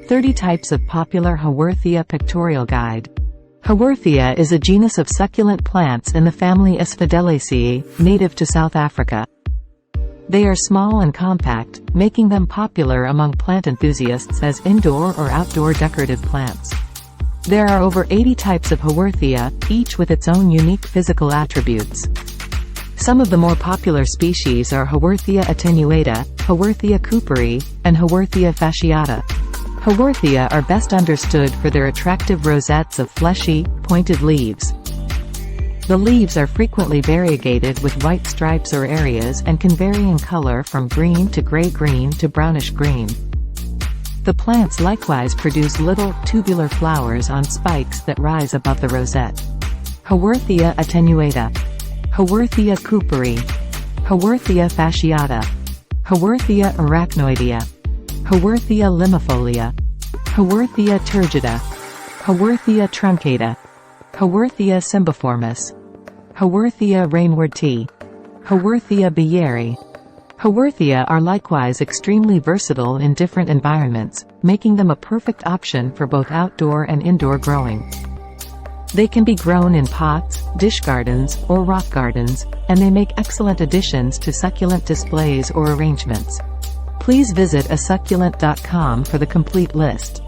30 Types of Popular Haworthia Pictorial Guide. Haworthia is a genus of succulent plants in the family Asphodelaceae, native to South Africa. They are small and compact, making them popular among plant enthusiasts as indoor or outdoor decorative plants. There are over 80 types of Haworthia, each with its own unique physical attributes. Some of the more popular species are Haworthia attenuata, Haworthia cooperi, and Haworthia fasciata. Haworthia are best understood for their attractive rosettes of fleshy, pointed leaves. The leaves are frequently variegated with white stripes or areas and can vary in color from green to gray-green to brownish-green. The plants likewise produce little, tubular flowers on spikes that rise above the rosette. Haworthia attenuata, Haworthia cooperi, Haworthia fasciata, Haworthia arachnoidea, Haworthia limifolia, Haworthia turgida, Haworthia truncata, Haworthia cymbiformis, Haworthia rainwardtii, Haworthia bayeri. Haworthia are likewise extremely versatile in different environments, making them a perfect option for both outdoor and indoor growing. They can be grown in pots, dish gardens, or rock gardens, and they make excellent additions to succulent displays or arrangements. Please visit asucculent.com for the complete list.